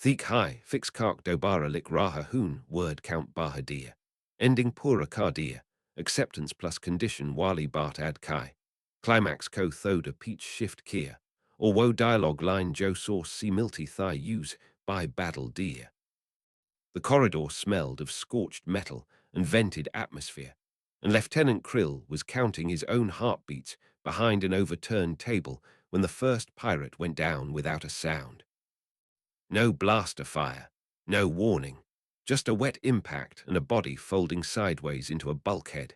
Thik hai, fix kark dobara lik raha hoon, word count bahadia. Ending pura cardia, acceptance plus condition wali bart ad kai. Climax ko thoda peach shift kia. Or woe dialogue line jo source see milty thigh use by battle dear. The corridor smelled of scorched metal and vented atmosphere, and Lieutenant Krill was counting his own heartbeats behind an overturned table when the first pirate went down without a sound. No blaster fire, no warning, just a wet impact and a body folding sideways into a bulkhead.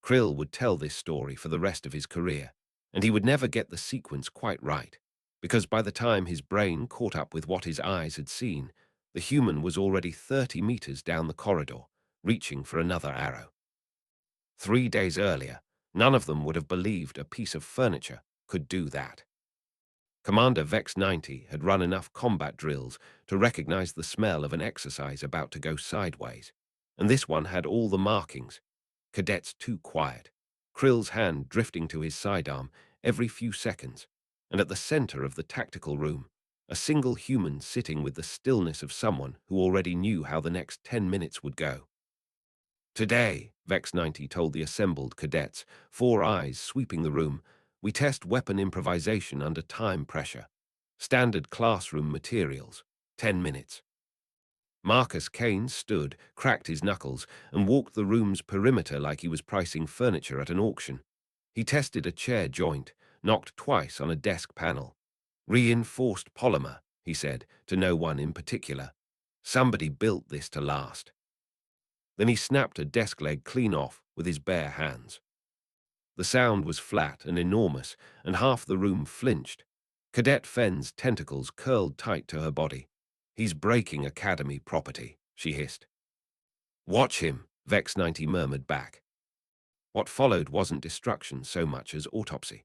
Krill would tell this story for the rest of his career, and he would never get the sequence quite right, because by the time his brain caught up with what his eyes had seen, the human was already 30 meters down the corridor, reaching for another arrow. 3 days earlier, none of them would have believed a piece of furniture could do that. Commander Vex 90 had run enough combat drills to recognize the smell of an exercise about to go sideways, and this one had all the markings. Cadets too quiet, Krill's hand drifting to his sidearm every few seconds, and at the center of the tactical room, a single human sitting with the stillness of someone who already knew how the next 10 minutes would go. Today, Vex 90 told the assembled cadets, four eyes sweeping the room, we test weapon improvisation under time pressure. Standard classroom materials, 10 minutes. Marcus Kane stood, cracked his knuckles, and walked the room's perimeter like he was pricing furniture at an auction. He tested a chair joint, knocked twice on a desk panel. Reinforced polymer, he said, to no one in particular. Somebody built this to last. Then he snapped a desk leg clean off with his bare hands. The sound was flat and enormous, and half the room flinched. Cadet Fenn's tentacles curled tight to her body. He's breaking Academy property, she hissed. Watch him, Vex 90 murmured back. What followed wasn't destruction so much as autopsy.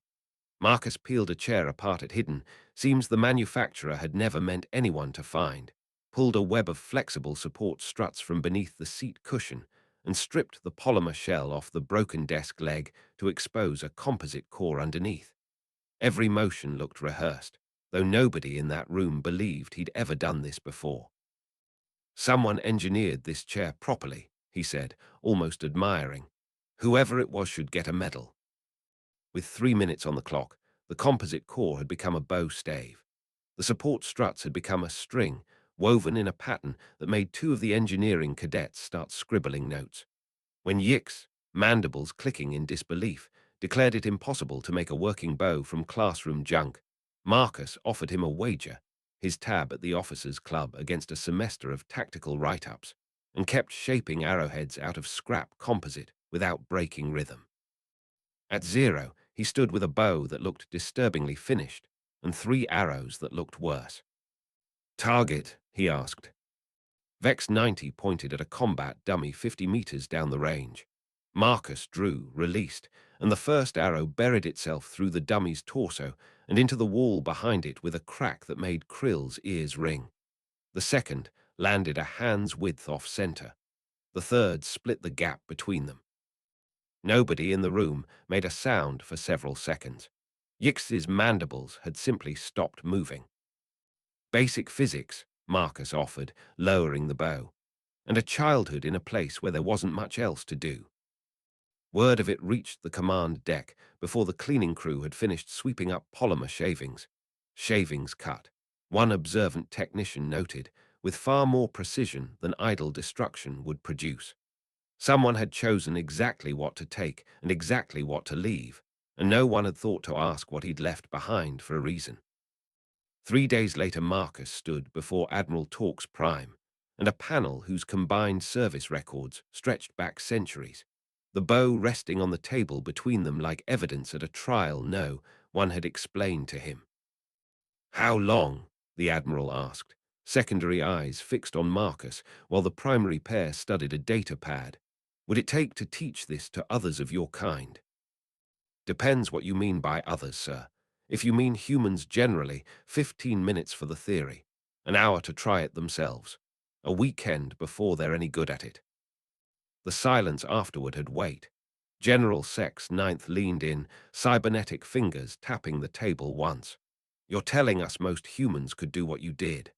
Marcus peeled a chair apart at hidden. Seems the manufacturer had never meant anyone to find. Pulled a web of flexible support struts from beneath the seat cushion and stripped the polymer shell off the broken desk leg to expose a composite core underneath. Every motion looked rehearsed, though nobody in that room believed he'd ever done this before. Someone engineered this chair properly, he said, almost admiring. Whoever it was should get a medal. With 3 minutes on the clock, the composite core had become a bow stave. The support struts had become a string, woven in a pattern that made two of the engineering cadets start scribbling notes. When Yix, mandibles clicking in disbelief, declared it impossible to make a working bow from classroom junk, Marcus offered him a wager, his tab at the officers' club against a semester of tactical write-ups, and kept shaping arrowheads out of scrap composite without breaking rhythm. At 0, he stood with a bow that looked disturbingly finished and 3 arrows that looked worse. Target, he asked. Vex 90 pointed at a combat dummy 50 meters down the range. Marcus drew, released, and the first arrow buried itself through the dummy's torso and into the wall behind it with a crack that made Krill's ears ring. The second landed a hand's width off center. The third split the gap between them. Nobody in the room made a sound for several seconds. Yix's mandibles had simply stopped moving. Basic physics, Marcus offered, lowering the bow, and a childhood in a place where there wasn't much else to do. Word of it reached the command deck before the cleaning crew had finished sweeping up polymer shavings. Shavings cut, one observant technician noted, with far more precision than idle destruction would produce. Someone had chosen exactly what to take and exactly what to leave, and no one had thought to ask what he'd left behind for a reason. 3 days later, Marcus stood before Admiral Torque's Prime, and a panel whose combined service records stretched back centuries, the bow resting on the table between them like evidence at a trial no one had explained to him. How long? The Admiral asked, secondary eyes fixed on Marcus while the primary pair studied a data pad. Would it take to teach this to others of your kind? Depends what you mean by others, sir. If you mean humans generally, 15 minutes for the theory, an hour to try it themselves, a weekend before they're any good at it. The silence afterward had weight. General Sex Ninth leaned in, cybernetic fingers tapping the table once. You're telling us most humans could do what you did?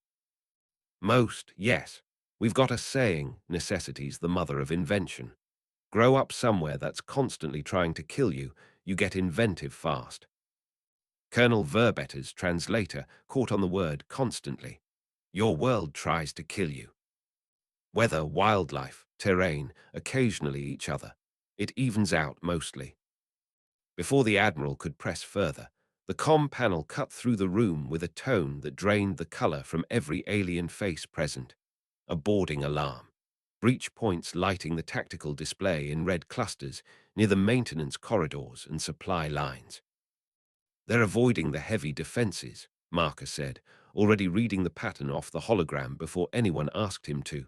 Most, yes. We've got a saying, necessity's the mother of invention. Grow up somewhere that's constantly trying to kill you, you get inventive fast. Colonel Verbetter's translator caught on the word constantly. Your world tries to kill you. Weather, wildlife, terrain, occasionally each other. It evens out mostly. Before the Admiral could press further, the comm panel cut through the room with a tone that drained the color from every alien face present. A boarding alarm. Breach points lighting the tactical display in red clusters near the maintenance corridors and supply lines. They're avoiding the heavy defenses, Marker said, already reading the pattern off the hologram before anyone asked him to.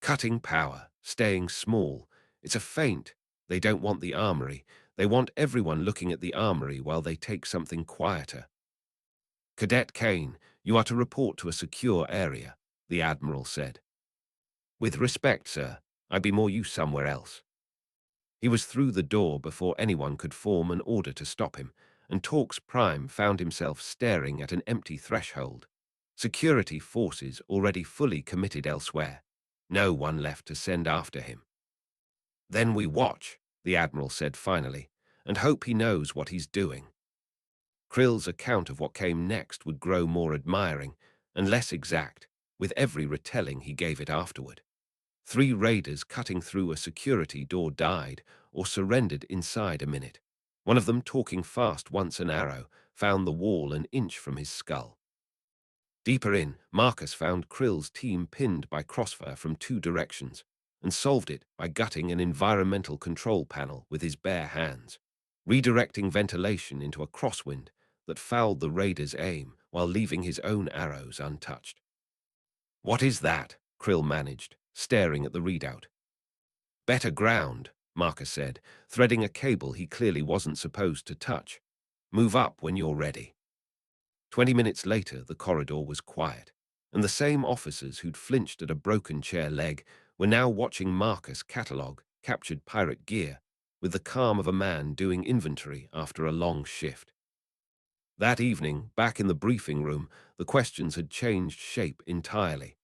Cutting power, staying small. It's a feint. They don't want the armory. They want everyone looking at the armory while they take something quieter. Cadet Kane, you are to report to a secure area, the Admiral said. With respect, sir, I'd be more use somewhere else. He was through the door before anyone could form an order to stop him, and Torx Prime found himself staring at an empty threshold. Security forces already fully committed elsewhere. No one left to send after him. Then we watch, the Admiral said finally, and hope he knows what he's doing. Krill's account of what came next would grow more admiring and less exact with every retelling he gave it afterward. 3 raiders cutting through a security door died or surrendered inside a minute. One of them, talking fast once an arrow, found the wall an inch from his skull. Deeper in, Marcus found Krill's team pinned by crossfire from 2 directions, and solved it by gutting an environmental control panel with his bare hands, redirecting ventilation into a crosswind that fouled the raider's aim while leaving his own arrows untouched. What is that? Krill managed, staring at the readout. Better ground, Marcus said, threading a cable he clearly wasn't supposed to touch. Move up when you're ready. 20 minutes later, the corridor was quiet, and the same officers who'd flinched at a broken chair leg were now watching Marcus catalogue captured pirate gear with the calm of a man doing inventory after a long shift. That evening, back in the briefing room, the questions had changed shape entirely.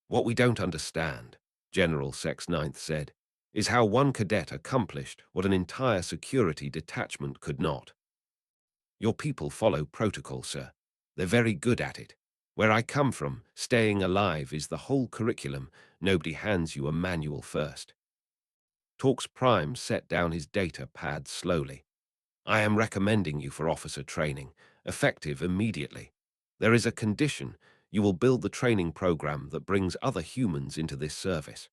What we don't understand, General Sex Ninth said, is how one cadet accomplished what an entire security detachment could not. Your people follow protocol, sir. They're very good at it. Where I come from, staying alive is the whole curriculum. Nobody hands you a manual first. Torx Prime set down his data pad slowly. I am recommending you for officer training, effective immediately. There is a condition. You will build the training program that brings other humans into this service.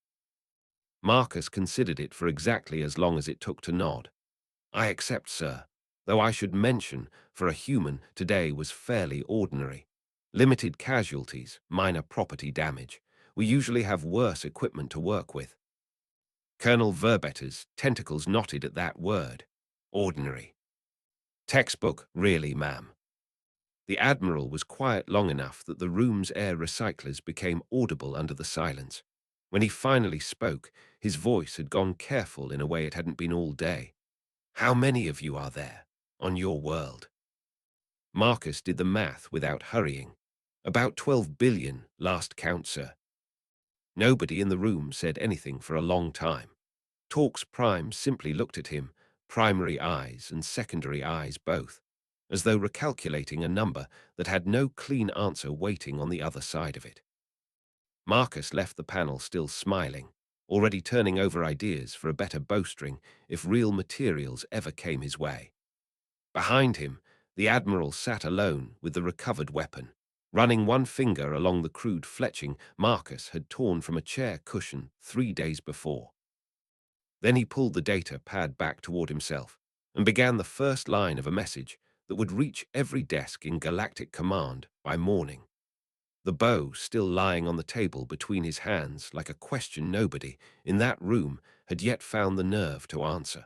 Marcus considered it for exactly as long as it took to nod. I accept, sir, though I should mention, for a human, today was fairly ordinary. Limited casualties, minor property damage. We usually have worse equipment to work with. Colonel Verbetter's tentacles knotted at that word. Ordinary. Textbook, really, ma'am. The Admiral was quiet long enough that the room's air recyclers became audible under the silence. When he finally spoke, his voice had gone careful in a way it hadn't been all day. How many of you are there, on your world? Marcus did the math without hurrying. About 12 billion, last count, sir. Nobody in the room said anything for a long time. Torx Prime simply looked at him, primary eyes and secondary eyes both, as though recalculating a number that had no clean answer waiting on the other side of it. Marcus left the panel still smiling, already turning over ideas for a better bowstring if real materials ever came his way. Behind him, the Admiral sat alone with the recovered weapon, running one finger along the crude fletching Marcus had torn from a chair cushion 3 days before. Then he pulled the data pad back toward himself and began the first line of a message that would reach every desk in Galactic Command by morning. The bow still lying on the table between his hands like a question nobody in that room had yet found the nerve to answer.